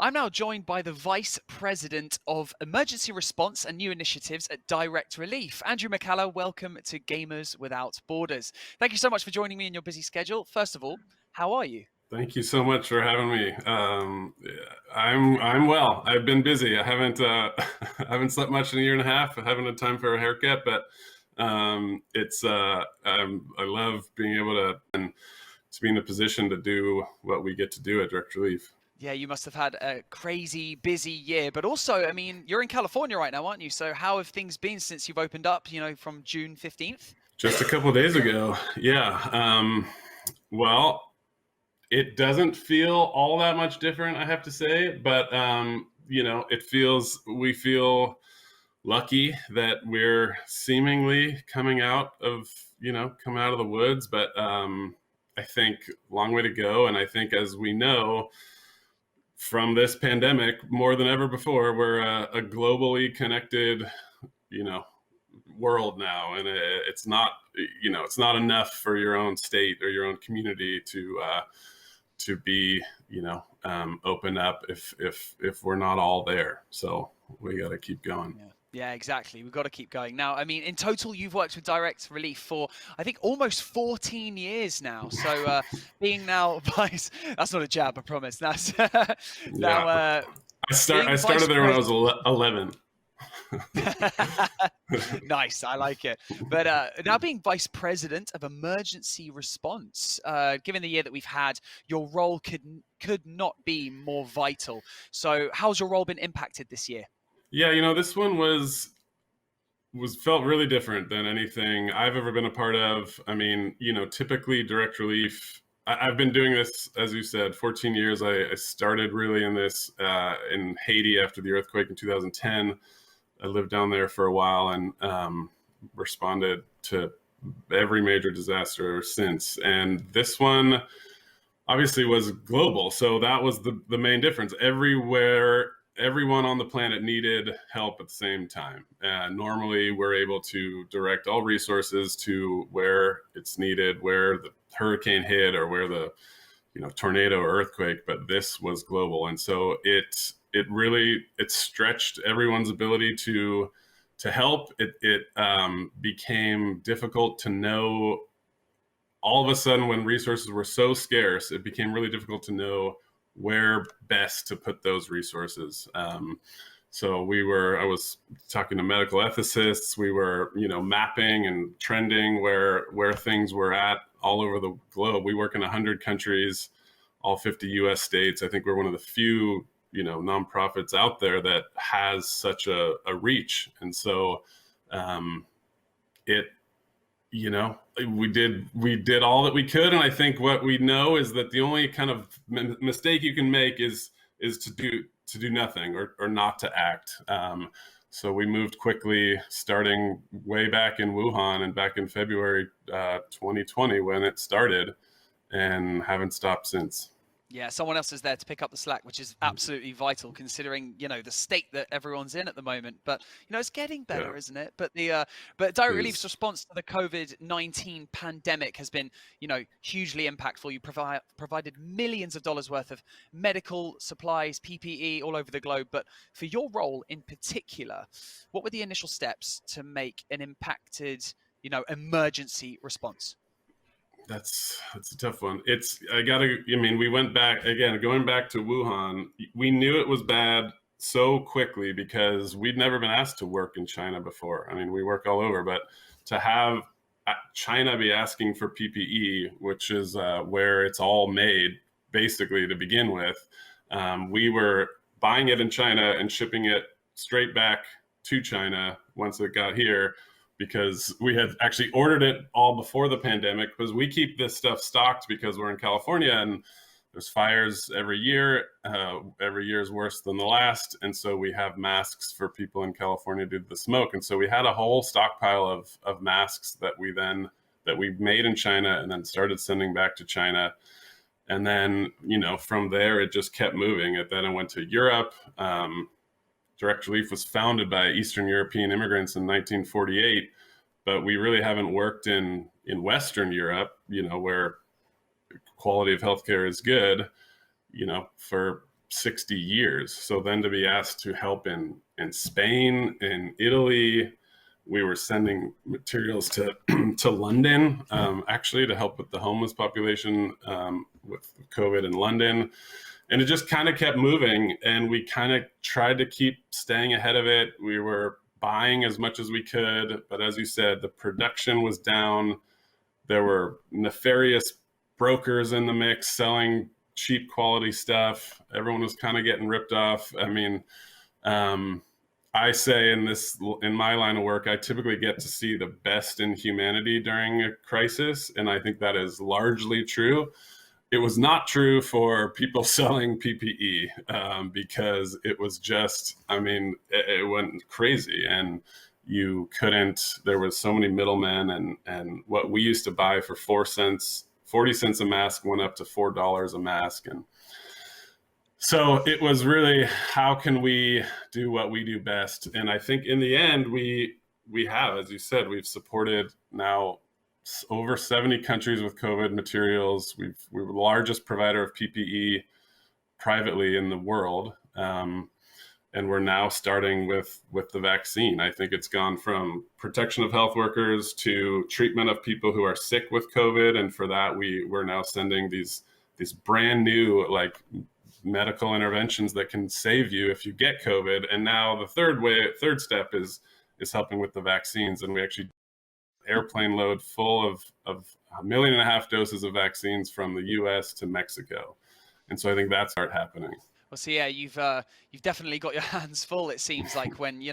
I'm now joined by the Vice President of Emergency Response and New Initiatives at Direct Relief. Andrew Maccalla, welcome to Gamers Without Borders. Thank you so much for joining me in your busy schedule. First of all, how are you? Thank you so much for having me. I'm well. I've been busy. I haven't I haven't slept much in a year and a half. I haven't had time for a haircut, but I love being able to be in a position to do what we get to do at Direct Relief. Yeah, you must have had a crazy busy year, but also, I mean, you're in California right now, aren't you? So how have things been since you've opened up, from June 15th? Just a couple of days ago, yeah. Well, it doesn't feel all that much different, I have to say, but we feel lucky that we're seemingly coming out of the woods, but I think long way to go. And I think, as we know from this pandemic, more than ever before, we're a globally connected, world now, and it's not enough for your own state or your own community to be open up if we're not all there. So we got to keep going. Yeah, exactly. We've got to keep going. Now, I mean, in total, you've worked with Direct Relief for, I think, almost 14 years now. So being now vice, that's not a jab, I promise. That's now. I started there when I was 11. Nice, I like it. But now being Vice President of Emergency Response, given the year that we've had, your role could not be more vital. So how's your role been impacted this year? Yeah, this one was felt really different than anything I've ever been a part of. I mean, typically Direct Relief, I've been doing this, as you said, 14 years. I started really in this in Haiti after the earthquake in 2010. I lived down there for a while and responded to every major disaster since. And this one obviously was global. So that was the main difference. Everyone on the planet needed help at the same time. Normally, we're able to direct all resources to where it's needed, where the hurricane hit or where the tornado or earthquake. But this was global, and so it really stretched everyone's ability to help. It became difficult to know. All of a sudden, when resources were so scarce, it became really difficult to know where best to put those resources. So I was talking to medical ethicists. We were, mapping and trending where things were at all over the globe. We work in 100 countries, all 50 US states. I think we're one of the few, nonprofits out there that has such a reach. And so we did all that we could. And I think what we know is that the only kind of mistake you can make is to do nothing or not to act. So we moved quickly, starting way back in Wuhan and back in February 2020 when it started, and haven't stopped since. Yeah, someone else is there to pick up the slack, which is absolutely vital considering, the state that everyone's in at the moment. But, it's getting better, isn't it? But but Direct Relief's response to the COVID-19 pandemic has been, hugely impactful. You provided millions of dollars worth of medical supplies, PPE all over the globe. But for your role in particular, what were the initial steps to make an impacted, emergency response? That's a tough one. We went back again, going back to Wuhan. We knew it was bad so quickly because we'd never been asked to work in China before. I mean, we work all over, but to have China be asking for PPE, which is where it's all made basically to begin with, we were buying it in China and shipping it straight back to China once it got here, because we had actually ordered it all before the pandemic, because we keep this stuff stocked because we're in California and there's fires every year. Every year is worse than the last. And so we have masks for people in California due to the smoke. And so we had a whole stockpile of masks that we made in China and then started sending back to China. And then, from there, it just kept moving. Then it went to Europe. Direct Relief was founded by Eastern European immigrants in 1948, but we really haven't worked in Western Europe, where quality of healthcare is good, for 60 years. So then to be asked to help in Spain, in Italy, we were sending materials to to London, actually, to help with the homeless population with COVID in London. And it just kind of kept moving, and we kind of tried to keep staying ahead of it. We were buying as much as we could, but as you said, the production was down. There were nefarious brokers in the mix selling cheap quality stuff. Everyone was kind of getting ripped off. I mean, I say in my line of work, I typically get to see the best in humanity during a crisis, and I think that is largely true. It was not true for people selling PPE, because it was just, I mean, it went crazy, and you couldn't. There was so many middlemen, and what we used to buy for 4 cents, 40 cents a mask went up to $4 a mask, and so it was really, how can we do what we do best? And I think in the end, we have, as you said, we've supported now over 70 countries with COVID materials. We're the largest provider of PPE privately in the world. And we're now starting with the vaccine. I think it's gone from protection of health workers to treatment of people who are sick with COVID. And for that, we're now sending these brand new, like, medical interventions that can save you if you get COVID. And now the third step is helping with the vaccines. And we actually airplane load full of 1.5 million doses of vaccines from the US to Mexico. And so I think that's start happening. Well, so yeah, you've definitely got your hands full. It seems like when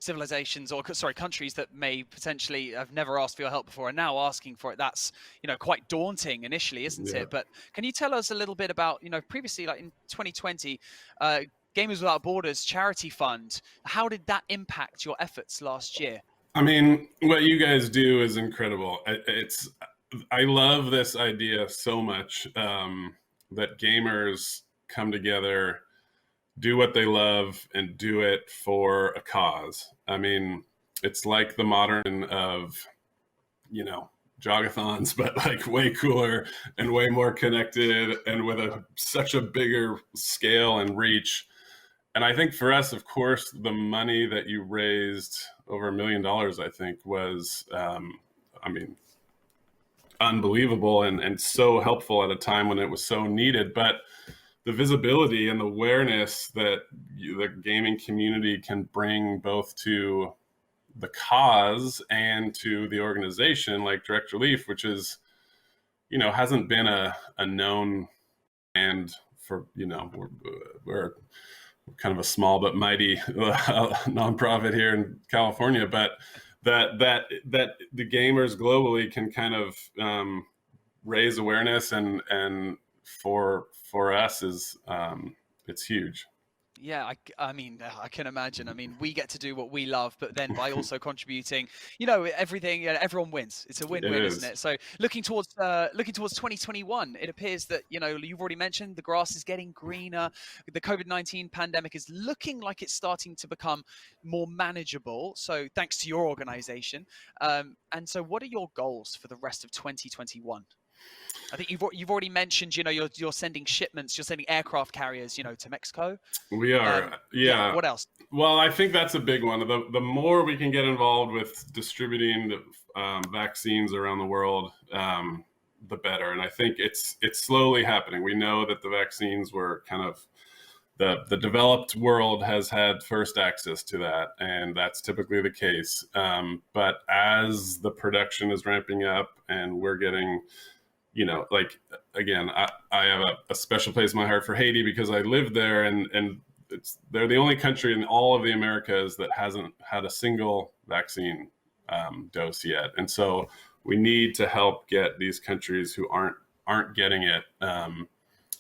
civilizations, or sorry, countries that may potentially have never asked for your help before are now asking for it. That's quite daunting initially, isn't it? But can you tell us a little bit about previously, like in 2020, Gamers Without Borders charity fund? How did that impact your efforts last year? I mean, what you guys do is incredible. I love this idea so much, that gamers come together, do what they love, and do it for a cause. I mean, it's like the modern of, jogathons, but like way cooler and way more connected and with such a bigger scale and reach. And I think for us, of course, the money that you raised, over $1 million, I think, was, unbelievable and so helpful at a time when it was so needed. But the visibility and the awareness that the gaming community can bring both to the cause and to the organization, like Direct Relief, which is, hasn't been a known brand for, we're kind of a small but mighty nonprofit here in California, but that the gamers globally can kind of raise awareness and for us is it's huge. Yeah, I mean, I can imagine. I mean, we get to do what we love, but then by also contributing, everything, everyone wins. It's a win-win, isn't it? So looking towards 2021, it appears that, you've already mentioned the grass is getting greener. The COVID-19 pandemic is looking like it's starting to become more manageable. So thanks to your organization. And so what are your goals for the rest of 2021? I think you've already mentioned, you're sending shipments, you're sending aircraft carriers, to Mexico. We are, yeah. What else? Well, I think that's a big one. The more we can get involved with distributing the vaccines around the world, the better. And I think it's slowly happening. We know that the vaccines were kind of the developed world has had first access to that, and that's typically the case. But as the production is ramping up and we're getting, again, I have a special place in my heart for Haiti because I lived there, and they're the only country in all of the Americas that hasn't had a single vaccine dose yet. And so we need to help get these countries who aren't getting it,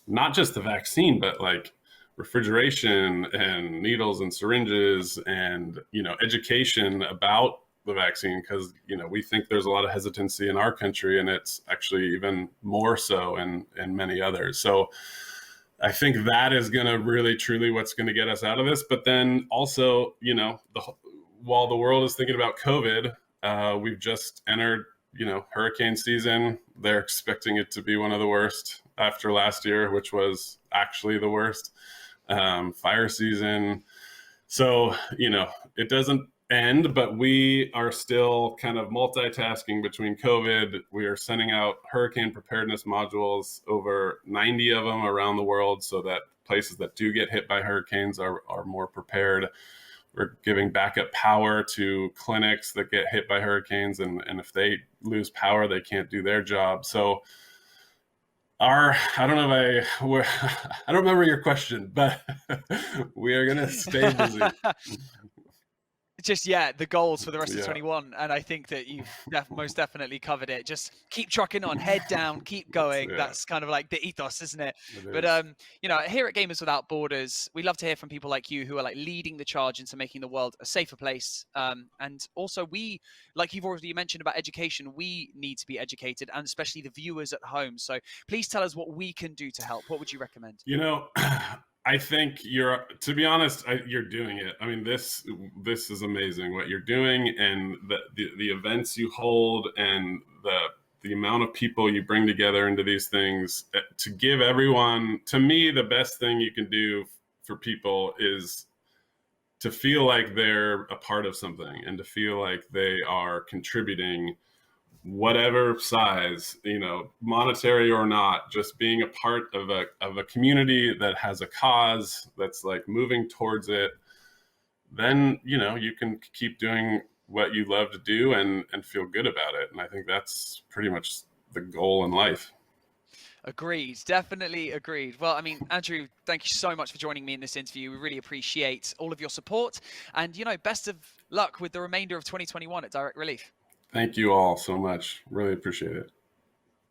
not just the vaccine, but like refrigeration and needles and syringes and, education about the vaccine, because we think there's a lot of hesitancy in our country, and it's actually even more so in many others. So I think that is going to really truly what's going to get us out of this. But then also, while the world is thinking about COVID, we've just entered hurricane season. They're expecting it to be one of the worst after last year, which was actually the worst. fire season. So, it doesn't end, but we are still kind of multitasking between COVID. We are sending out hurricane preparedness modules, over 90 of them around the world, so that places that do get hit by hurricanes are more prepared. We're giving backup power to clinics that get hit by hurricanes, and if they lose power, they can't do their job. So I don't know if I don't remember your question, but we are going to stay busy. Just the goals for the rest of Yeah. 21, and I think that you've most definitely covered it. Just keep trucking on, head down, keep going. That's kind of like the ethos, isn't it? But here at Gamers Without Borders, we love to hear from people like you who are like leading the charge into making the world a safer place. And also, we, like you've already mentioned about education, we need to be educated, and especially the viewers at home. So please tell us what we can do to help. What would you recommend? I think to be honest, you're doing it. I mean, this is amazing what you're doing, and the events you hold, and the amount of people you bring together into these things to give everyone. To me, the best thing you can do for people is to feel like they're a part of something, and to feel like they are contributing, whatever size, monetary or not, just being a part of a community that has a cause that's like moving towards it. Then, you can keep doing what you love to do and feel good about it. And I think that's pretty much the goal in life. Agreed. Definitely agreed. Well, I mean, Andrew, thank you so much for joining me in this interview. We really appreciate all of your support, and, best of luck with the remainder of 2021 at Direct Relief. Thank you all so much. Really appreciate it.